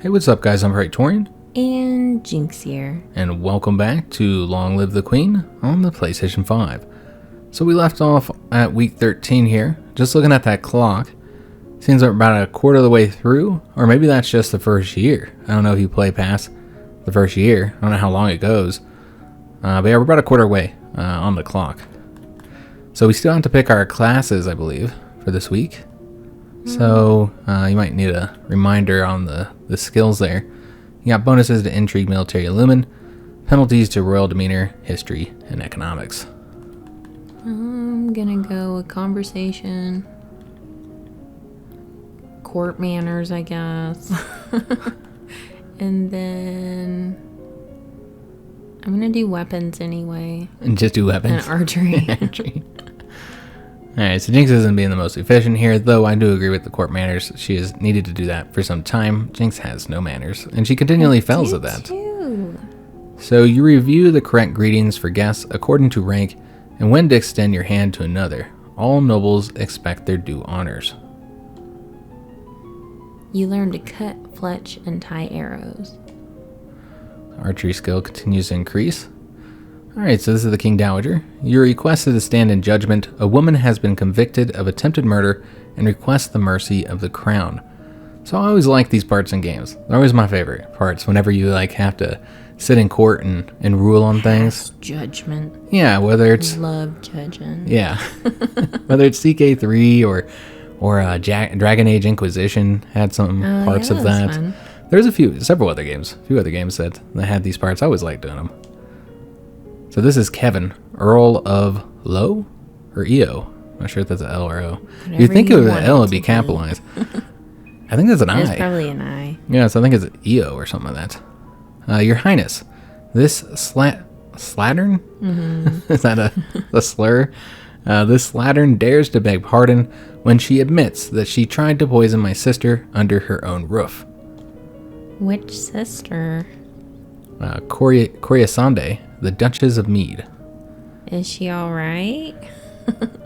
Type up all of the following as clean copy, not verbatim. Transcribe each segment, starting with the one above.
Hey, what's up, guys? I'm Praetorian. And Jynx here. And welcome back to Long Live the Queen on the PlayStation 5. So we left off at week 13 here. Just looking at that clock. Seems like we're about a quarter of the way through. Or maybe that's just the first year. I don't know if you play past the first year. I don't know how long it goes. But yeah, we're about a quarter way on the clock. So we still have to pick our classes, I believe, for this week. So you might need a reminder on the skills there. You got bonuses to intrigue, military, illumin, penalties to royal demeanor, history, and economics. I'm gonna go with conversation, court manners, I guess. And then I'm gonna do weapons anyway. And just do weapons? And archery. Archery. Alright, so Jynx isn't being the most efficient here, though I do agree with the court manners. She has needed to do that for some time. Jynx has no manners, and she continually fails at that. Too. So you review the correct greetings for guests according to rank, and when to extend your hand to another. All nobles expect their due honors. You learn to cut, fletch, and tie arrows. Archery skill continues to increase. Alright, so this is the King Dowager. You're requested to stand in judgment. A woman has been convicted of attempted murder and requests the mercy of the crown. So I always like these parts in games. They're always my favorite parts whenever you have to sit in court and rule on things. Judgment. Yeah, whether it's... Love judging. Yeah. Whether it's CK3 or Dragon Age Inquisition had some parts of that. Fun. There's several other games. A few other games that had these parts. I always liked doing them. So this is Kevin, Earl of Low or EO. I'm not sure if that's an L or O. You'd think it was an L, it'd be capitalized. I think that's an I. It's probably an I. Yeah, so I think it's an EO or something like that. Your Highness, this slattern? Mm-hmm. Is that a slur? This slattern dares to beg pardon when she admits that she tried to poison my sister under her own roof. Which sister? Coriasande, the Duchess of Mead. Is she alright?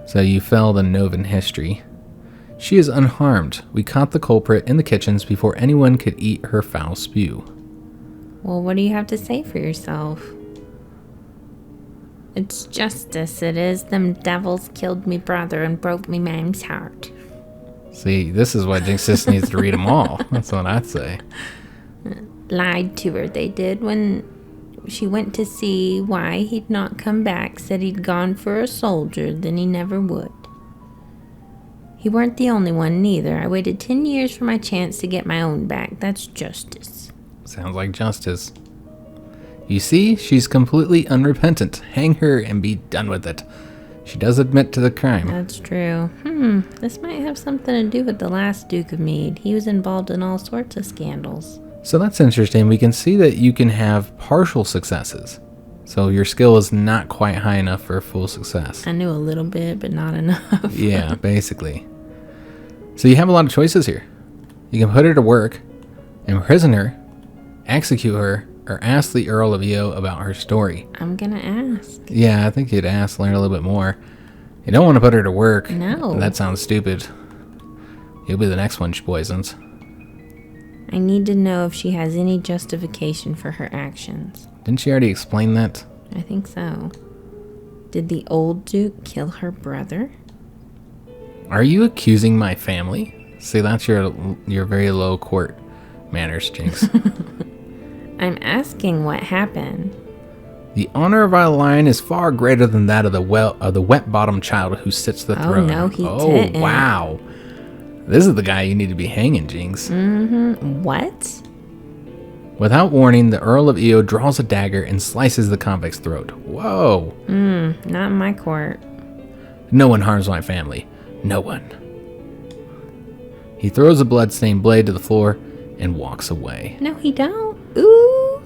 So you fell the Novan history. She is unharmed. We caught the culprit in the kitchens before anyone could eat her foul spew. Well, what do you have to say for yourself? It's justice, it is. Them devils killed me brother and broke me man's heart. See, this is why Jynx just needs to read them all. That's what I'd say. Lied to her, they did, when she went to see why he'd not come back. Said he'd gone for a soldier, then he never would. He weren't the only one, neither. I waited 10 years for my chance to get my own back. That's justice. Sounds like justice. You see, she's completely unrepentant. Hang her and be done with it. She does admit to the crime. That's true. This might have something to do with the last Duke of Mead. He was involved in all sorts of scandals. So that's interesting. We can see that you can have partial successes. So your skill is not quite high enough for full success. I knew a little bit, but not enough. Yeah, basically. So you have a lot of choices here. You can put her to work, imprison her, execute her, or ask the Earl of EO about her story. I'm gonna ask. Yeah, I think you'd ask, learn a little bit more. You don't want to put her to work. No. That sounds stupid. You'll be the next one she poisons. I need to know if she has any justification for her actions. Didn't she already explain that? I think so. Did the old Duke kill her brother? Are you accusing my family? See, that's your very low court manners, Jynx. I'm asking what happened. The honor of our line is far greater than that of the wet-bottomed child who sits the throne. No, he didn't. Oh, wow. This is the guy you need to be hanging, Jynx. What? Without warning, the Earl of EO draws a dagger and slices the convict's throat. Whoa. Not in my court. No one harms my family. No one. He throws a blood-stained blade to the floor and walks away. No, he don't. Ooh.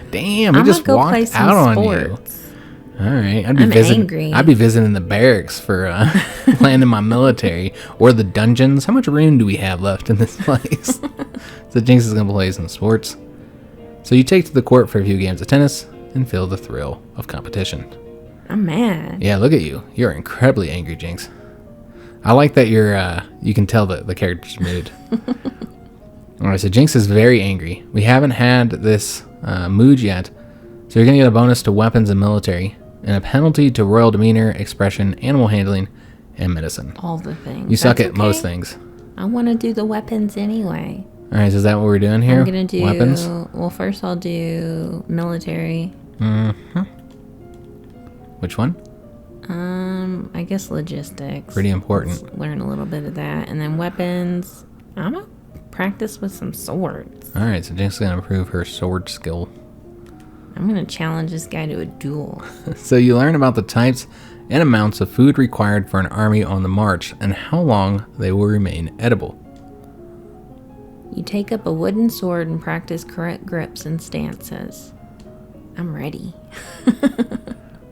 Damn, he just walked out on you. All right, I'm angry. I'd be visiting the barracks for landing my military or the dungeons. How much room do we have left in this place? So Jynx is gonna play some sports. So you take to the court for a few games of tennis and feel the thrill of competition. I'm mad. Yeah, look at you. You're incredibly angry, Jynx. I like that you can tell the character's mood. Alright, so Jynx is very angry. We haven't had this mood yet, so you're going to get a bonus to weapons and military, and a penalty to royal demeanor, expression, animal handling, and medicine. All the things. You suck at most things. I want to do the weapons anyway. Alright, so is that what we're doing here? I'm going to do... weapons? Well, first I'll do military. Mm-hmm. Which one? I guess logistics. Pretty important. Let's learn a little bit of that. And then weapons. I'm going to practice with some swords. Alright, so Jynx is going to improve her sword skill. I'm going to challenge this guy to a duel. So you learn about the types and amounts of food required for an army on the march and how long they will remain edible. You take up a wooden sword and practice correct grips and stances. I'm ready.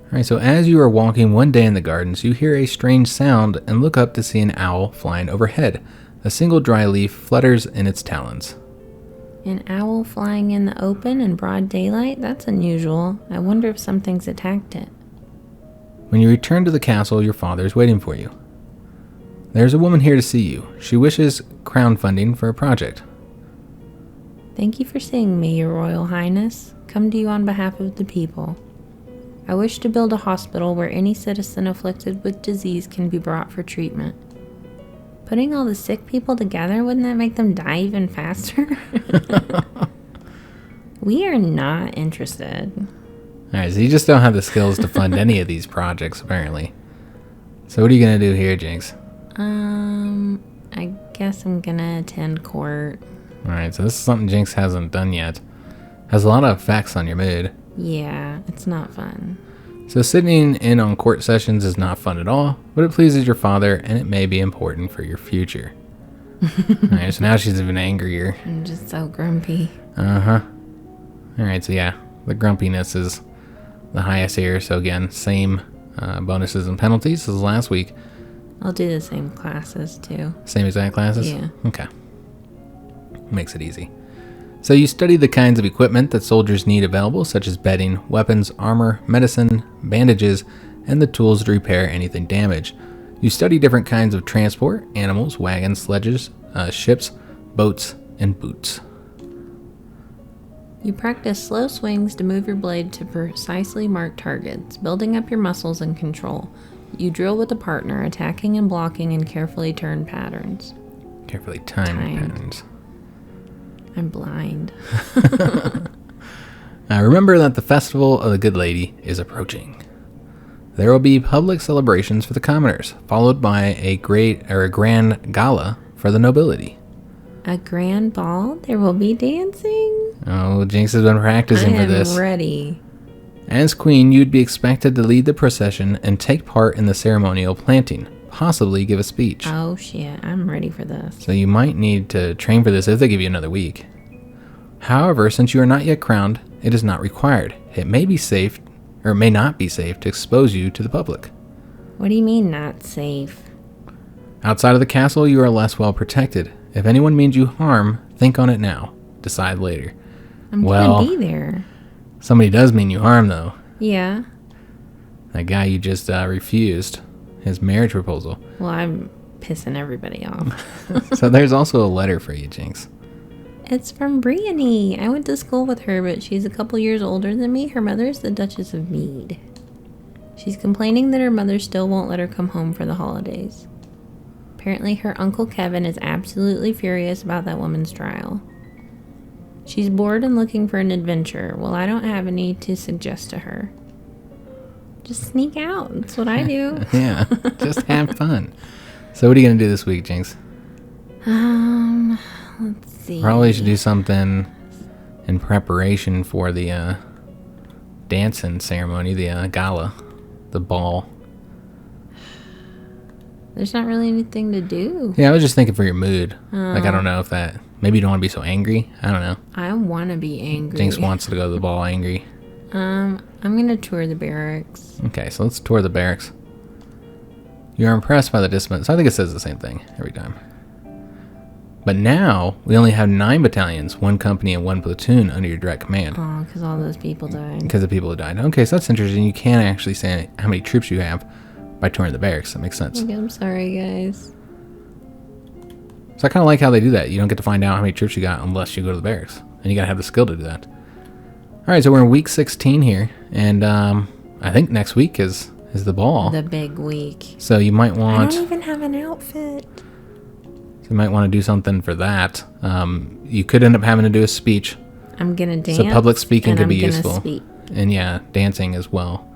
Alright, so as you are walking one day in the gardens, you hear a strange sound and look up to see an owl flying overhead. A single dry leaf flutters in its talons. An owl flying in the open in broad daylight? That's unusual. I wonder if something's attacked it. When you return to the castle, your father is waiting for you. There's a woman here to see you. She wishes crown funding for a project. Thank you for seeing me, Your Royal Highness. Come to you on behalf of the people. I wish to build a hospital where any citizen afflicted with disease can be brought for treatment. Putting all the sick people together, wouldn't that make them die even faster? We are not interested. Alright, so you just don't have the skills to fund any of these projects, apparently. So what are you going to do here, Jynx? I guess I'm going to attend court. Alright, so this is something Jynx hasn't done yet. Has a lot of effects on your mood. Yeah, it's not fun. So sitting in on court sessions is not fun at all, but it pleases your father and it may be important for your future. Alright, so now she's even angrier. I'm just so grumpy. Uh-huh. Alright, so yeah, the grumpiness is the highest here. So again, same bonuses and penalties as last week. I'll do the same classes too. Same exact classes? Yeah. Okay. Makes it easy. So you study the kinds of equipment that soldiers need available, such as bedding, weapons, armor, medicine, bandages, and the tools to repair anything damaged. You study different kinds of transport, animals, wagons, sledges, ships, boats, and boots. You practice slow swings to move your blade to precisely marked targets, building up your muscles and control. You drill with a partner, attacking and blocking in carefully turned patterns. Carefully timed patterns. I'm blind. Remember that the Festival of the Good Lady is approaching. There will be public celebrations for the commoners, followed by a grand gala for the nobility. A grand ball? There will be dancing? Oh, Jynx has been practicing for this. I am ready. As queen, you'd be expected to lead the procession and take part in the ceremonial planting, possibly give a speech. Oh shit, I'm ready for this. So you might need to train for this if they give you another week. However, since you are not yet crowned, it is not required. It may be safe, or it may not be safe, to expose you to the public. What do you mean not safe? Outside of the castle, you are less well protected. If anyone means you harm, think on it now. Decide later. I'm gonna be there. Somebody does mean you harm, though. Yeah. That guy you just refused his marriage proposal. Well, I'm pissing everybody off. So there's also a letter for you, Jynx. It's from Brienne. I went to school with her, but she's a couple years older than me. Her mother's the Duchess of Mead. She's complaining that her mother still won't let her come home for the holidays. Apparently her Uncle Kevin is absolutely furious about that woman's trial. She's bored and looking for an adventure. Well, I don't have any to suggest to her. Just sneak out. That's what I do. Yeah, just have fun. So what are you going to do this week, Jynx? Let's see. Probably should do something in preparation for the dancing ceremony, the gala, the ball. There's not really anything to do. Yeah, I was just thinking for your mood. Like, I don't know if that... Maybe you don't want to be so angry. I don't know. I want to be angry. Jynx wants to go to the ball angry. I'm going to tour the barracks. Okay, so let's tour the barracks. You're impressed by the discipline. So I think it says the same thing every time. But now, we only have 9 battalions, 1 company, and 1 platoon under your direct command. Oh, because all those people died. Because of people who died. Okay, so that's interesting. You can actually say how many troops you have by touring the barracks. That makes sense. Okay, I'm sorry, guys. So I kind of like how they do that. You don't get to find out how many troops you got unless you go to the barracks. And you got to have the skill to do that. All right, so we're in week 16 here. And I think next week is the ball. The big week. So you might want... I don't even have an outfit. So you might want to do something for that. You could end up having to do a speech. I'm going to dance. So public speaking could be useful. Speak. And yeah, dancing as well.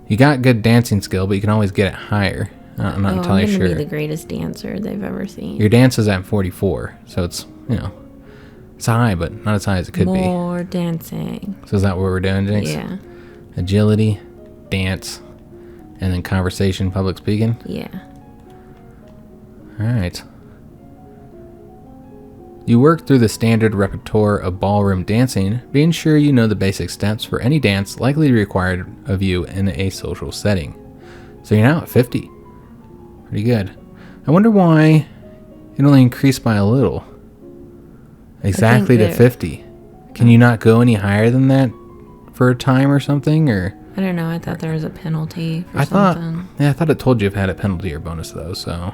You got good dancing skill, but you can always get it higher. I'm not entirely sure. I'm going to be the greatest dancer they've ever seen. Your dance is at 44, so it's, it's high, but not as high as it could be. More dancing. So is that what we're doing, Jynx? Yeah. Agility, dance, and then conversation, public speaking? Yeah. All right. You work through the standard repertoire of ballroom dancing, being sure you know the basic steps for any dance likely to be required of you in a social setting. So you're now at 50. Pretty good. I wonder why it only increased by a little. Exactly to 50. Can you not go any higher than that for a time or something? Or I don't know. I thought there was a penalty for something. I thought it told you if it had a penalty or bonus though. So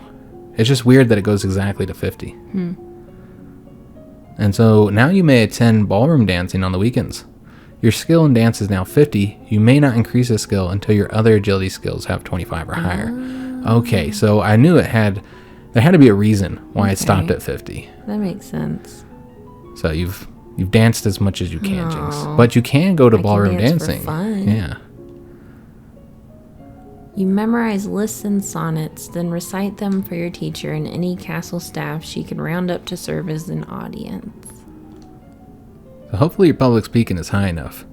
it's just weird that it goes exactly to 50. And so now you may attend ballroom dancing on the weekends. Your skill in dance is now 50. You may not increase this skill until your other agility skills have 25 or higher. Okay, so I knew there had to be a reason why it stopped at 50. That makes sense. So you've danced as much as you can, Jynx. But you can go to ballroom dancing. For fun. Yeah. You memorize lists and sonnets, then recite them for your teacher and any castle staff she can round up to serve as an audience. So hopefully your public speaking is high enough.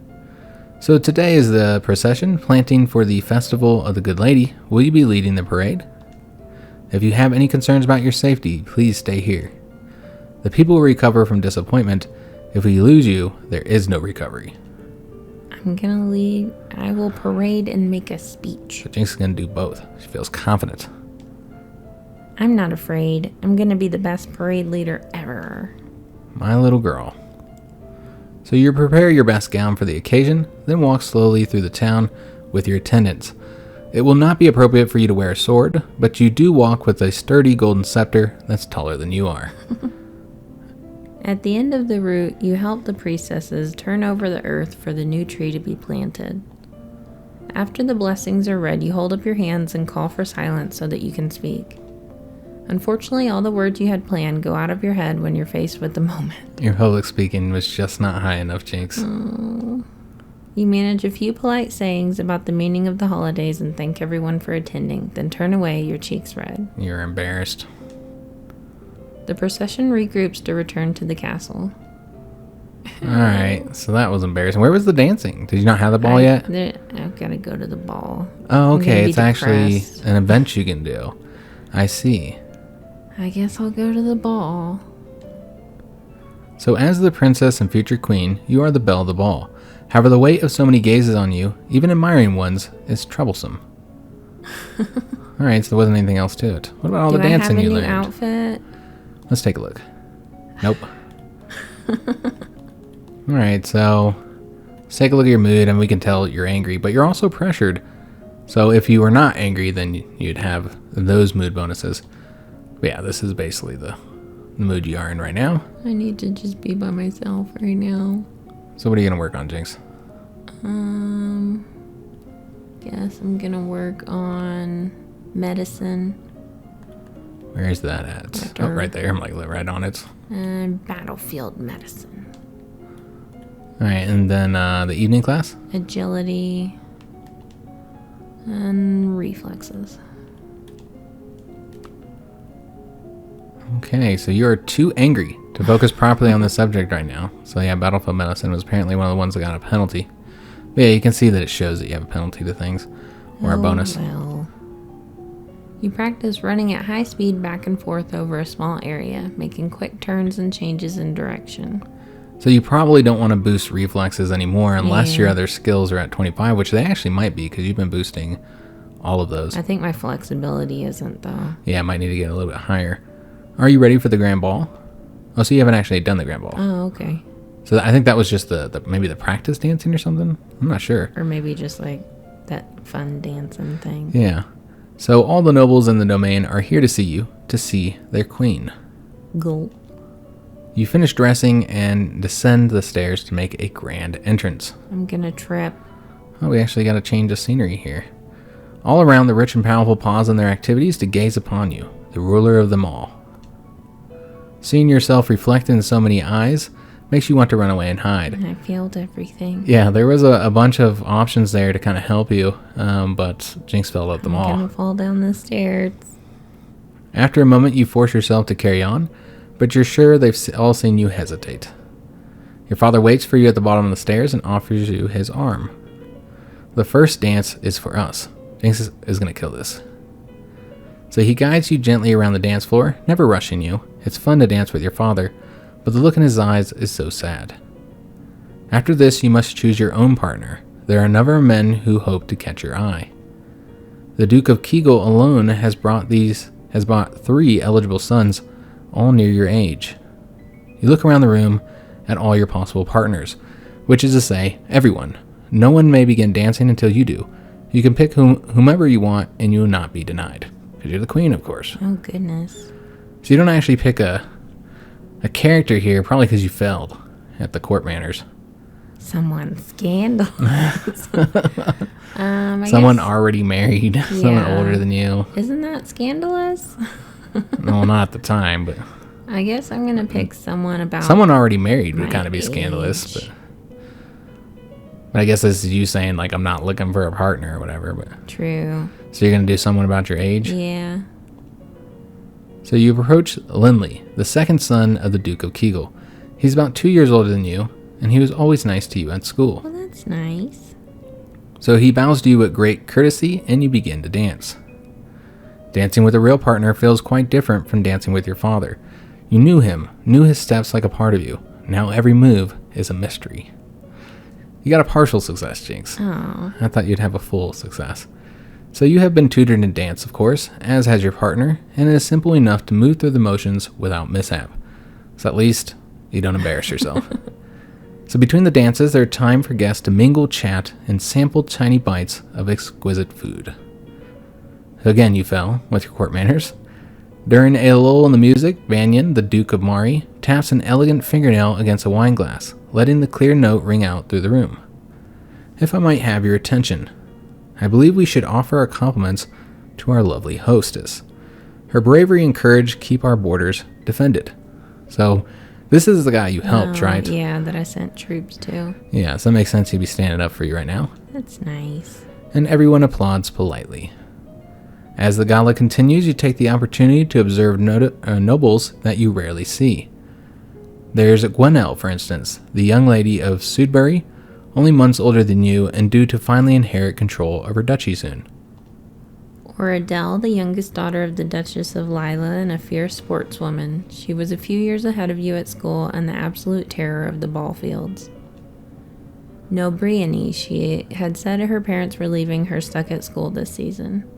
So today is the procession, planting for the Festival of the Good Lady. Will you be leading the parade? If you have any concerns about your safety, please stay here. The people will recover from disappointment. If we lose you, there is no recovery. I'm gonna lead. I will parade and make a speech. So Jynx is gonna do both. She feels confident. I'm not afraid. I'm gonna be the best parade leader ever. My little girl. So you prepare your best gown for the occasion, then walk slowly through the town with your attendants. It will not be appropriate for you to wear a sword, but you do walk with a sturdy golden scepter that's taller than you are. At the end of the route, you help the priestesses turn over the earth for the new tree to be planted. After the blessings are read, you hold up your hands and call for silence so that you can speak. Unfortunately, all the words you had planned go out of your head when you're faced with the moment. Your public speaking was just not high enough, Jynx. You manage a few polite sayings about the meaning of the holidays and thank everyone for attending, then turn away, your cheeks red. You're embarrassed. The procession regroups to return to the castle. Alright, so that was embarrassing. Where was the dancing? Did you not have the ball yet? I've got to go to the ball. Oh, okay. It's actually an event you can do. I see. I guess I'll go to the ball. So as the princess and future queen, you are the belle of the ball. However, the weight of so many gazes on you, even admiring ones, is troublesome. Alright, so there wasn't anything else to it. What about all the dancing you learned? Do I have a new outfit? Let's take a look. Nope. Alright, so let's take a look at your mood and we can tell you're angry, but you're also pressured. So if you were not angry, then you'd have those mood bonuses. But yeah, this is basically the mood you are in right now. I need to just be by myself right now. So what are you going to work on, Jynx? Guess I'm going to work on medicine. Where is that at? Oh, right there. I'm like right on it. And battlefield medicine. Alright, and then the evening class? Agility. And reflexes. Okay, so you're too angry to focus properly on the subject right now. So yeah, battlefield medicine was apparently one of the ones that got a penalty. But yeah, you can see that it shows that you have a penalty to things. Or a bonus. Well. You practice running at high speed back and forth over a small area, making quick turns and changes in direction. So you probably don't want to boost reflexes anymore unless your other skills are at 25, which they actually might be because you've been boosting all of those. I think my flexibility isn't, though. Yeah, I might need to get a little bit higher. Are you ready for the grand ball? Oh, so you haven't actually done the grand ball. Oh, okay. So I think that was just maybe the practice dancing or something? I'm not sure. Or maybe just like that fun dancing thing. Yeah. So all the nobles in the domain are here to see you, to see their queen. Gulp. You finish dressing and descend the stairs to make a grand entrance. I'm gonna trip. Oh, we actually got a change of scenery here. All around, the rich and powerful pause in their activities to gaze upon you, the ruler of them all. Seeing yourself reflected in so many eyes makes you want to run away and hide. I failed everything. Yeah, there was a bunch of options there to kind of help you, but Jynx failed at them all. I'm gonna fall down the stairs. After a moment, you force yourself to carry on, but you're sure they've all seen you hesitate. Your father waits for you at the bottom of the stairs and offers you his arm. The first dance is for us. Jynx is going to kill this. So he guides you gently around the dance floor, never rushing you. It's fun to dance with your father, but the look in his eyes is so sad. After this, you must choose your own partner. There are a number of men who hope to catch your eye. The Duke of Kegel alone has brought 3 eligible sons, all near your age. You look around the room at all your possible partners, which is to say, everyone. No one may begin dancing until you do. You can pick whomever you want, and you will not be denied. Because you're the queen, of course. Oh, goodness. So you don't actually pick a character here, probably because you failed at the court manners. Someone scandalous. Someone already married. Yeah. Someone older than you. Isn't that scandalous? No, not at the time, but... I guess I'm going to pick someone about... Someone already married would kind of be scandalous, but I guess this is you saying, like, I'm not looking for a partner or whatever, but... True. So you're going to do someone about your age? Yeah. So you approach Lindley, the second son of the Duke of Kegel. He's about 2 years older than you, and he was always nice to you at school. Well, that's nice. So he bows to you with great courtesy, and you begin to dance. Dancing with a real partner feels quite different from dancing with your father. You knew him, knew his steps like a part of you. Now every move is a mystery. You got a partial success, Jynx. Oh. I thought you'd have a full success. So you have been tutored in dance, of course, as has your partner, and it is simple enough to move through the motions without mishap. So at least you don't embarrass yourself. So between the dances, there are time for guests to mingle, chat, and sample tiny bites of exquisite food. Again, you fell with your court manners. During a lull in the music, Banyan, the Duke of Mari, taps an elegant fingernail against a wine glass, letting the clear note ring out through the room. If I might have your attention, I believe we should offer our compliments to our lovely hostess. Her bravery and courage keep our borders defended. So, this is the guy you helped, right? Yeah, that I sent troops to. Yeah, so that makes sense he'd be standing up for you right now. That's nice. And everyone applauds politely. As the gala continues, you take the opportunity to observe nobles that you rarely see. There's Gwenelle, for instance, the young lady of Sudbury, only months older than you and due to finally inherit control of her duchy soon. Or Adele, the youngest daughter of the Duchess of Lila and a fierce sportswoman. She was a few years ahead of you at school and the absolute terror of the ball fields. No Brienne, she had said her parents were leaving her stuck at school this season.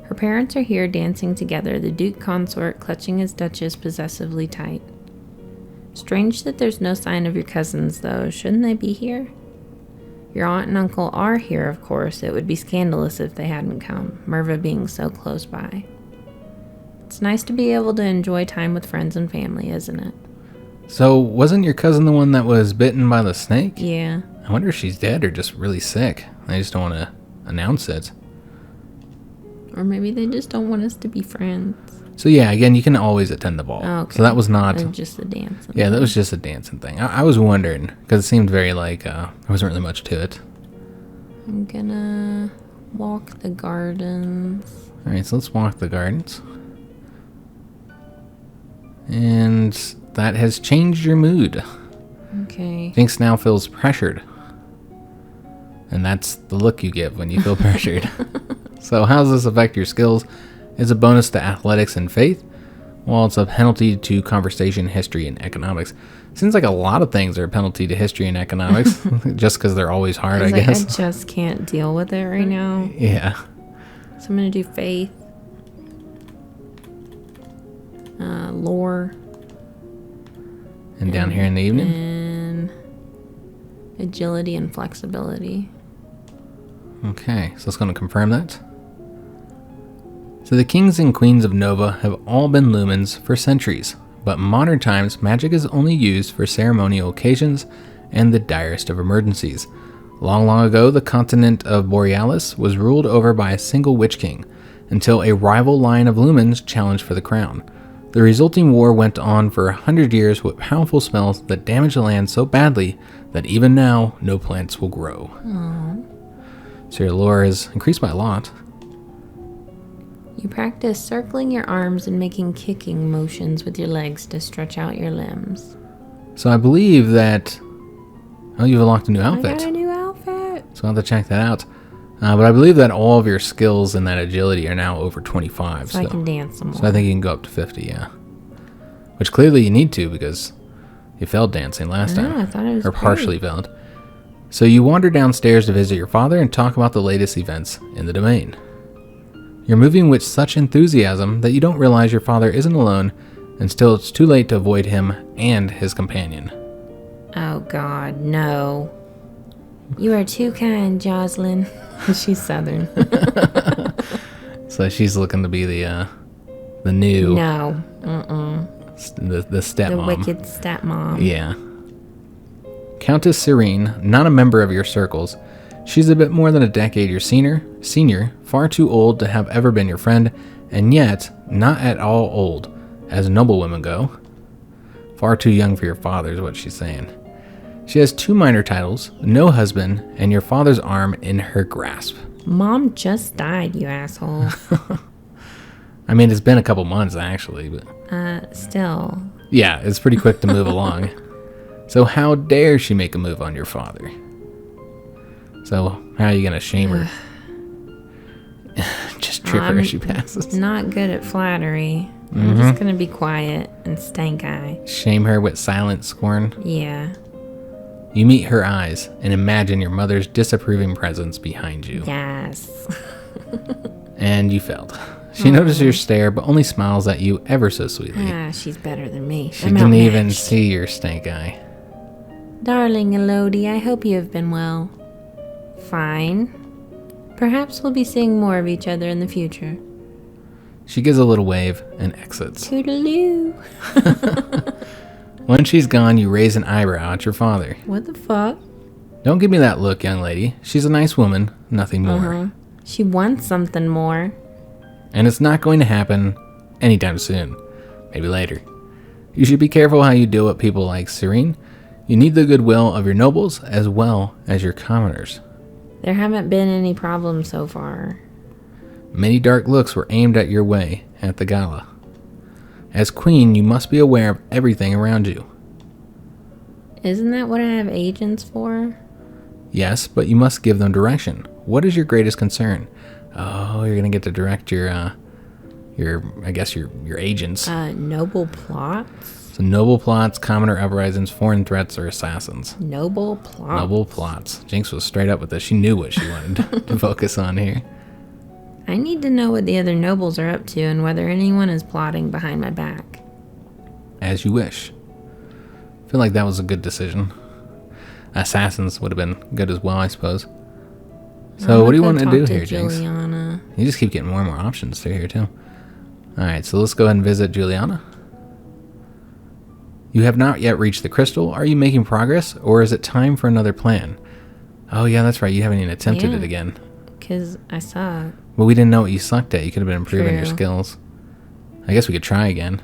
Her parents are here dancing together, the Duke Consort clutching his Duchess possessively tight. Strange that there's no sign of your cousins, though. Shouldn't they be here? Your aunt and uncle are here, of course. It would be scandalous if they hadn't come, Merva being so close by. It's nice to be able to enjoy time with friends and family, isn't it? So, wasn't your cousin the one that was bitten by the snake? Yeah. I wonder if she's dead or just really sick. I just don't want to announce it. Or maybe they just don't want us to be friends. So yeah, again, you can always attend the ball. Oh, okay. So that was not... That was just a dancing. Yeah, that was just a dancing thing. I was wondering, because it seemed very like, there wasn't really much to it. I'm gonna walk the gardens. Alright, so let's walk the gardens. And that has changed your mood. Okay. Jynx now feels pressured. And that's the look you give when you feel pressured. So how does this affect your skills? It's a bonus to athletics and faith, while it's a penalty to conversation, history, and economics. Seems like a lot of things are a penalty to history and economics, just because they're always hard, I guess. I just can't deal with it right now. Yeah. So I'm going to do faith, lore. And down here in the evening? And agility and flexibility. Okay, so it's going to confirm that. So the kings and queens of Nova have all been lumens for centuries, but in modern times, magic is only used for ceremonial occasions and the direst of emergencies. Long, long ago, the continent of Borealis was ruled over by a single witch king, until a rival line of lumens challenged for the crown. The resulting war went on for 100 years with powerful spells that damaged the land so badly that even now, no plants will grow. Aww. So your lore is increased by a lot. You practice circling your arms and making kicking motions with your legs to stretch out your limbs. So I believe that... Oh, you've unlocked a new outfit. I got a new outfit. So I'll have to check that out. But I believe that all of your skills in that agility are now over 25. So I can dance some more. So I think you can go up to 50, yeah. Which clearly you need to because you failed dancing last time. I thought it was or partially failed. So you wander downstairs to visit your father and talk about the latest events in the domain. You're moving with such enthusiasm that you don't realize your father isn't alone, and still it's too late to avoid him and his companion. Oh God, no. You are too kind, Jocelyn. She's Southern. So she's looking to be the new... No. The stepmom. The wicked stepmom. Yeah. Countess Serene, not a member of your circles. She's a bit more than a decade your senior, far too old to have ever been your friend, and yet not at all old, as noblewomen go. Far too young for your father is what she's saying. She has 2 minor titles, no husband, and your father's arm in her grasp. Mom just died, you asshole. I mean, it's been a couple months, actually, but... Still. Yeah, it's pretty quick to move along. So how dare she make a move on your father? So how are you going to shame her? Just trip her as she passes. Not good at flattery. I'm just going to be quiet and stank eye. Shame her with silent scorn? Yeah. You meet her eyes and imagine your mother's disapproving presence behind you. Yes. And you failed. She notices your stare, but only smiles at you ever so sweetly. She's better than me. She didn't even see your stank eye. Darling Elodie, I hope you have been well. Fine. Perhaps we'll be seeing more of each other in the future. She gives a little wave and exits. Toodaloo. When she's gone, you raise an eyebrow at your father. What the fuck? Don't give me that look, young lady. She's a nice woman, nothing more. She wants something more. And it's not going to happen anytime soon. Maybe later. You should be careful how you deal with people like Serene. You need the goodwill of your nobles as well as your commoners. There haven't been any problems so far. Many dark looks were aimed at your way at the Gala. As queen, you must be aware of everything around you. Isn't that what I have agents for? Yes, but you must give them direction. What is your greatest concern? Oh, you're gonna get to direct your agents. Noble plots? So noble plots, commoner uprisings, foreign threats, or assassins. Noble plots. Noble plots. Jinx was straight up with this. She knew what she wanted to focus on here. I need to know what the other nobles are up to and whether anyone is plotting behind my back. As you wish. I feel like that was a good decision. Assassins would have been good as well, I suppose. So what do you want to do here, Jinx? Juliana. You just keep getting more and more options through here, too. Alright, so let's go ahead and visit Juliana. You have not yet reached the crystal. Are you making progress, or is it time for another plan? Oh, yeah, that's right. You haven't even attempted it again. Because I suck. But we didn't know what you sucked at. You could have been improving your True. skills. I guess we could try again.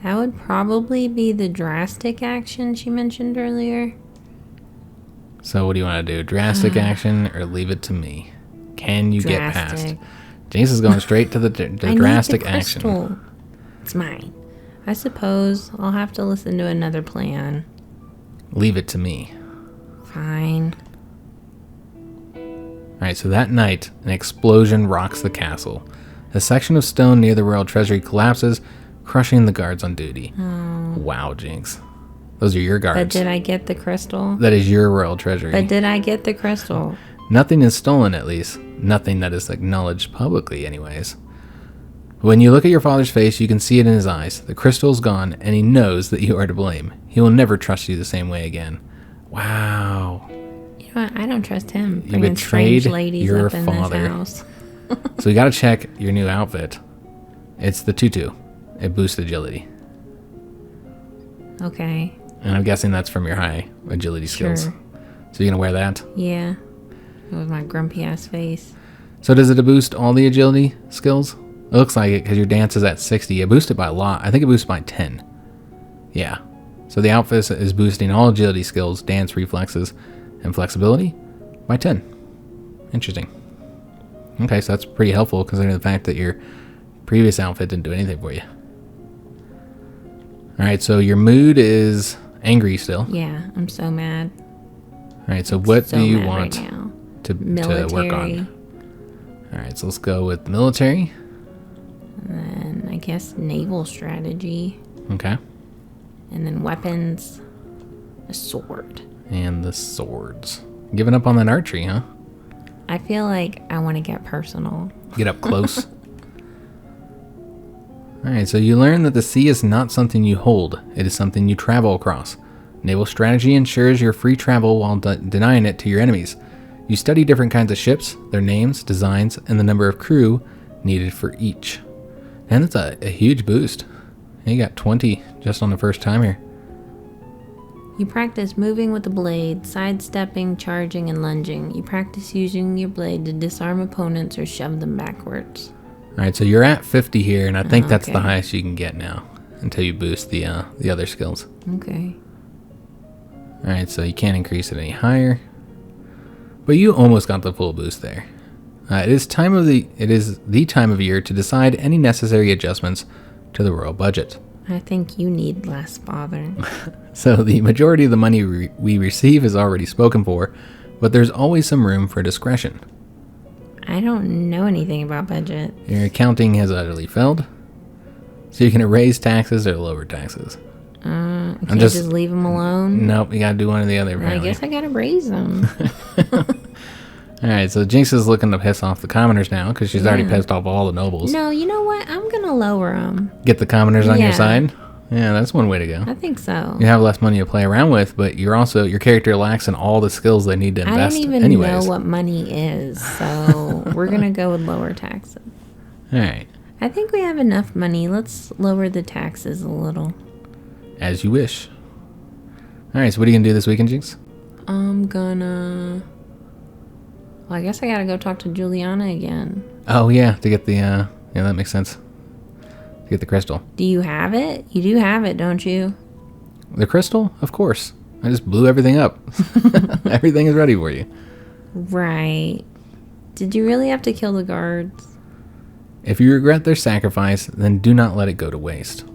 That would probably be the drastic action she mentioned earlier. So what do you want to do? Drastic action or leave it to me? Can you get past? Jinx is going straight to the drastic action. Crystal. It's mine. I suppose I'll have to listen to another plan. Leave it to me. Fine. Alright, so that night, an explosion rocks the castle. A section of stone near the royal treasury collapses, crushing the guards on duty. Oh. Wow, Jinx. Those are your guards. But did I get the crystal? That is your royal treasury. But did I get the crystal? Nothing is stolen, at least. Nothing that is acknowledged publicly, anyways. When you look at your father's face, you can see it in his eyes. The crystal's gone, and he knows that you are to blame. He will never trust you the same way again. Wow. You know what? I don't trust him. You Bringing betrayed strange ladies your up in father. this house. So we gotta check your new outfit. It's the tutu. It boosts agility. Okay. And I'm guessing that's from your high agility skills. Sure. So you're going to wear that? Yeah. With my grumpy ass face. So does it boost all the agility skills? It looks like it because your dance is at 60. It boosted by a lot. I think it boosts by 10. Yeah. So the outfit is boosting all agility skills, dance, reflexes, and flexibility by 10. Interesting. Okay, so that's pretty helpful considering the fact that your previous outfit didn't do anything for you. Alright, so your mood is angry still. Yeah, I'm so mad. Alright, so what So do you mad want right now. to work Military. on? Alright, so let's go with military. And then I guess naval strategy. Okay. And then weapons. A sword. And the swords. Giving up on that archery, huh? I feel like I want to get personal. Get up close. Alright, so you learn that the sea is not something you hold. It is something you travel across. Naval strategy ensures your free travel while denying it to your enemies. You study different kinds of ships, their names, designs, and the number of crew needed for each. And that's a huge boost. You got 20 just on the first time here. You practice moving with the blade, sidestepping, charging, and lunging. You practice using your blade to disarm opponents or shove them backwards. Alright, so you're at 50 here, and I think that's the Okay. highest you can get now until you boost the other skills. Okay. Alright, so you can't increase it any higher. But you almost got the full boost there. It is the time of year to decide any necessary adjustments to the royal budget. I think you need less, Father. So the majority of the money we receive is already spoken for, but there's always some room for discretion. I don't know anything about budget. Your accounting has utterly failed, so you can raise taxes or lower taxes. You can't just leave them alone. Nope, you gotta do one or the other, I apparently. guess I gotta raise them. Alright, so Jynx is looking to piss off the commoners now, because she's already pissed off all the nobles. No, you know what? I'm gonna lower them. Get the commoners on your Yeah. side? Yeah, that's one way to go. I think so. You have less money to play around with, but your character lacks in all the skills they need to I invest don't even anyways. know what money is, so we're gonna go with lower taxes. Alright, I think we have enough money. Let's lower the taxes a little. as you wish. Alright, so what are you gonna do this weekend, Jynx? I'm gonna... Well, I guess I gotta go talk to Juliana again. Oh yeah, to get the yeah, that makes sense. To get the crystal. Do you have it? You do have it, don't you? The crystal? Of course. I just blew everything up. Everything is ready for you. Right. Did you really have to kill the guards? If you regret their sacrifice, then do not let it go to waste.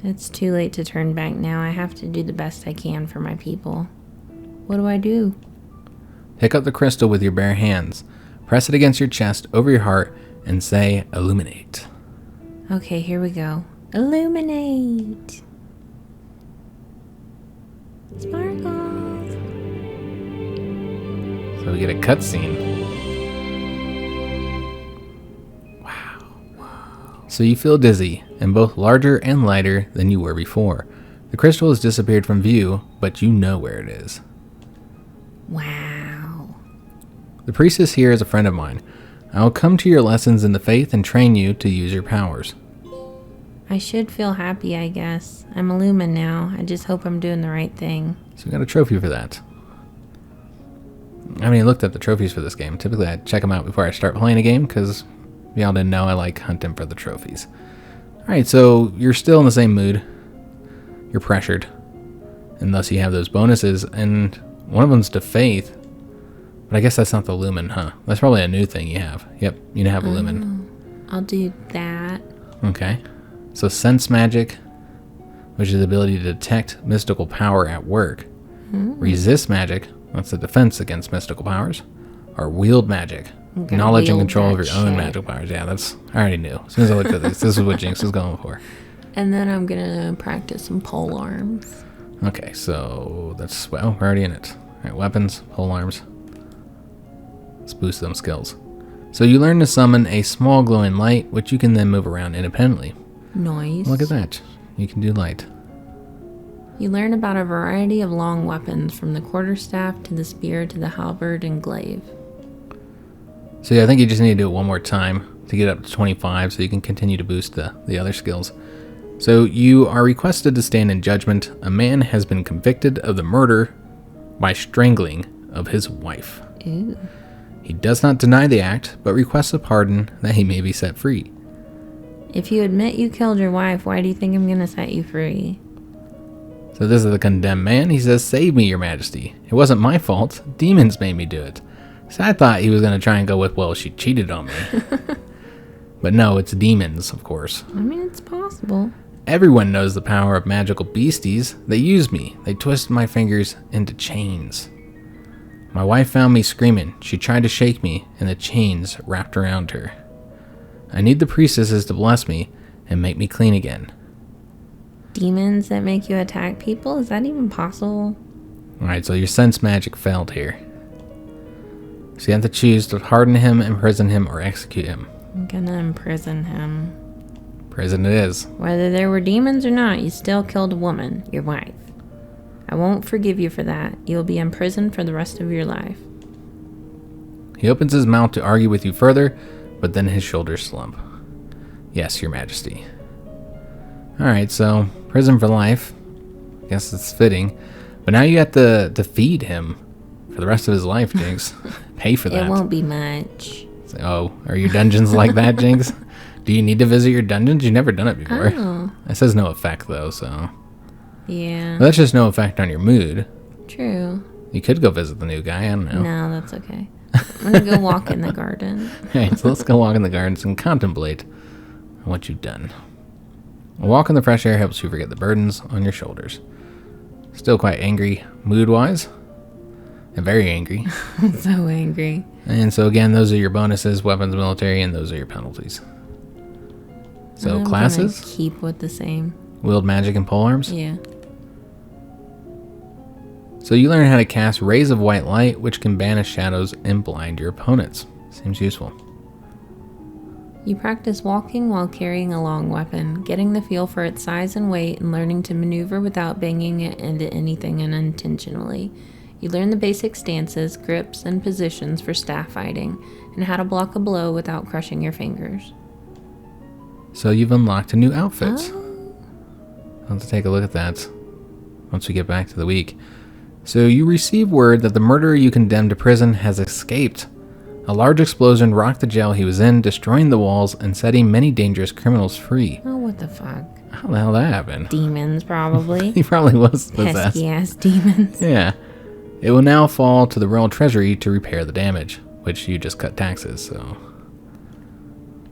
It's too late to turn back now. I have to do the best I can for my people. What do I do? Pick up the crystal with your bare hands. Press it against your chest, over your heart, and say, illuminate. Okay, here we go. Illuminate! Sparkles! So we get a cutscene. Wow. So you feel dizzy, and both larger and lighter than you were before. The crystal has disappeared from view, but you know where it is. Wow. The priestess here is a friend of mine. I will come to your lessons in the faith and train you to use your powers. I should feel happy, I guess. I'm a lumen now. I just hope I'm doing the right thing. So we got a trophy for that. I haven't even looked at the trophies for this game. Typically I check them out before I start playing a game, because y'all didn't know I like hunting for the trophies. Alright, so you're still in the same mood. You're pressured. And thus you have those bonuses, and one of them's to faith. But I guess that's not the lumen, huh? That's probably a new thing you have. Yep, you have a lumen. I'll do that. Okay. So sense magic, which is the ability to detect mystical power at work. Resist magic, that's the defense against mystical powers. Or wield magic, Okay, knowledge and wield control of that your own shit. magical powers. Yeah, I already knew. As soon as I looked at this is what Jynx is going for. And then I'm gonna practice some pole arms. Okay, so well, we're already in it. Alright, weapons, pole arms. Let's boost them skills. So you learn to summon a small glowing light, which you can then move around independently. Nice. Look at that. You can do light. You learn about a variety of long weapons, from the quarterstaff to the spear to the halberd and glaive. So yeah, I think you just need to do it one more time to get up to 25 so you can continue to boost the other skills. So you are requested to stand in judgment. A man has been convicted of the murder by strangling of his wife. Ew. He does not deny the act, but requests a pardon that he may be set free. If you admit you killed your wife, why do you think I'm going to set you free? So this is the condemned man. He says, "Save me, your majesty. It wasn't my fault. Demons made me do it." So I thought he was going to try and go with, well, she cheated on me. But no, it's demons, of course. I mean, it's possible. Everyone knows the power of magical beasties. They used me. They twisted my fingers into chains. My wife found me screaming. She tried to shake me, and the chains wrapped around her. I need the priestesses to bless me and make me clean again. Demons that make you attack people? Is that even possible? Alright, so your sense magic failed here. So you have to choose to harden him, imprison him, or execute him. I'm gonna imprison him. Prison it is. Whether there were demons or not, you still killed a woman, your wife. I won't forgive you for that. You'll be imprisoned for the rest of your life. He opens his mouth to argue with you further, but then his shoulders slump. Yes, your majesty. Alright, so prison for life. Guess it's fitting. But now you have to feed him for the rest of his life, Jynx. Pay for that. It won't be much. So, oh, are your dungeons like that, Jynx? Do you need to visit your dungeons? You've never done it before. Oh. It says no effect, though, so... Yeah. Well, that's just no effect on your mood. True. You could go visit the new guy, I don't know. No, that's okay. I'm gonna go walk in the garden. Alright, so let's go walk in the gardens and contemplate on what you've done. A walk in the fresh air helps you forget the burdens on your shoulders. Still quite angry mood-wise. And very angry. I'm so angry. And so again, those are your bonuses, weapons, military, and those are your penalties. So I'm classes? gonna keep with the same. Wield magic and polearms? Yeah. So you learn how to cast rays of white light, which can banish shadows and blind your opponents. Seems useful. You practice walking while carrying a long weapon, getting the feel for its size and weight, and learning to maneuver without banging it into anything unintentionally. You learn the basic stances, grips, and positions for staff fighting, and how to block a blow without crushing your fingers. So you've unlocked a new outfit. Oh. Let's take a look at that once we get back to the week. So you receive word that the murderer you condemned to prison has escaped. A large explosion rocked the jail he was in, destroying the walls and setting many dangerous criminals free. Oh, what the fuck? How the hell that happened? Demons, probably. He probably was possessed. Pesky-ass demons. Yeah. It will now fall to the royal treasury to repair the damage, which you just cut taxes, so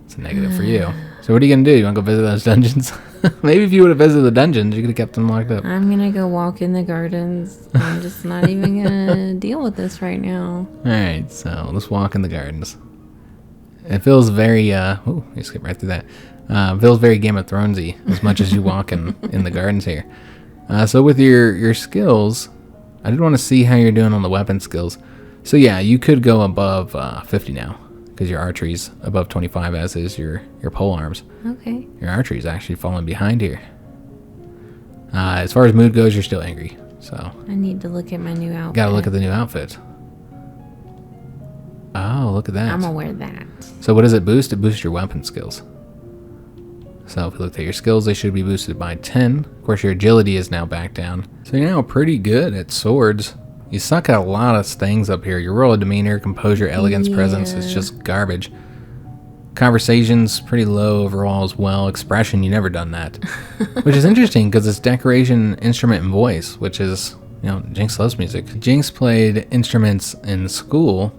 it's a negative for you. So what are you going to do? You want to go visit those dungeons? Maybe if you would have visited the dungeons, you could have kept them locked up. I'm gonna go walk in the gardens. I'm just not even gonna deal with this right now. Alright, so let's walk in the gardens. It feels very, oh, you skip right through that. Feels very Game of Thronesy as much as you walk in the gardens here. So with your skills, I did want to see how you're doing on the weapon skills. So yeah, you could go above 50 now, because your archery's above 25, as is your pole arms. Okay. Your archery's actually falling behind here. As far as mood goes, you're still angry. So I need to look at my new outfit. gotta look at the new outfit. Oh, look at that. I'm gonna wear that. So what does it boost? It boosts your weapon skills. So if you look at your skills, they should be boosted by 10. Of course, your agility is now back down. So you're now pretty good at swords. You suck at a lot of things up here. Your royal demeanor, composure, elegance, presence is just garbage. Conversation's pretty low overall as well. Expression, you never done that. Which is interesting because it's decoration, instrument, and voice, which is, you know, Jynx loves music. Jynx played instruments in school.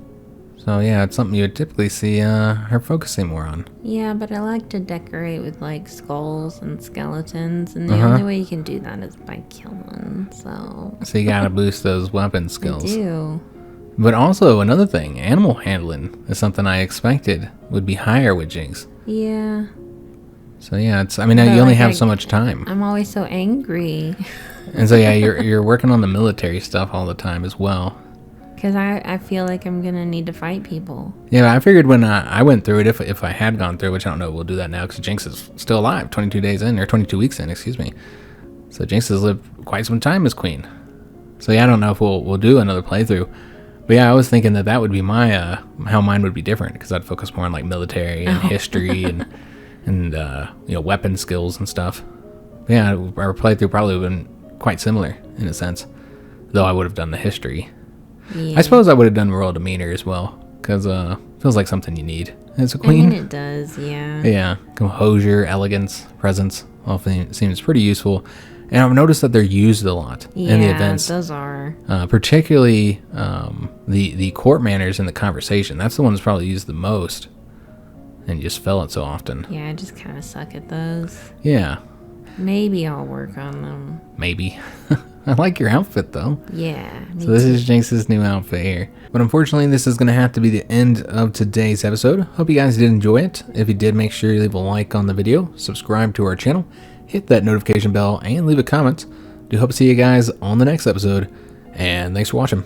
So yeah, it's something you would typically see her focusing more on. Yeah, but I like to decorate with like skulls and skeletons, and the only way you can do that is by killing. So you gotta boost those weapon skills. I do. But also another thing, animal handling is something I expected would be higher with Jynx. Yeah. So yeah, it's. I mean, you only have so much time. I'm always so angry. And so yeah, you're working on the military stuff all the time as well. Because I feel like I'm going to need to fight people. Yeah, I figured when I went through it, if I had gone through, which I don't know, we'll do that now because Jynx is still alive, 22 days in, or 22 weeks in, excuse me. So Jynx has lived quite some time as queen. So yeah, I don't know if we'll do another playthrough. But yeah, I was thinking that would be my, how mine would be different because I'd focus more on like military and history and you know, weapon skills and stuff. Yeah, our playthrough probably would have been quite similar in a sense. Though I would have done the history. Yeah. I suppose I would have done royal demeanor as well. Because feels like something you need as a queen. I mean, it does, yeah. Yeah. Composure, elegance, presence. All seems pretty useful. And I've noticed that they're used a lot in the events. Yeah, those are. Particularly the court manners and the conversation. That's the one that's probably used the most. And you just felt it so often. Yeah, I just kind of suck at those. Yeah. Maybe I'll work on them. Maybe. I like your outfit, though. Yeah. So this is Jinx's new outfit here. But unfortunately, this is going to have to be the end of today's episode. Hope you guys did enjoy it. If you did, make sure you leave a like on the video, subscribe to our channel, hit that notification bell, and leave a comment. Do hope to see you guys on the next episode. And thanks for watching.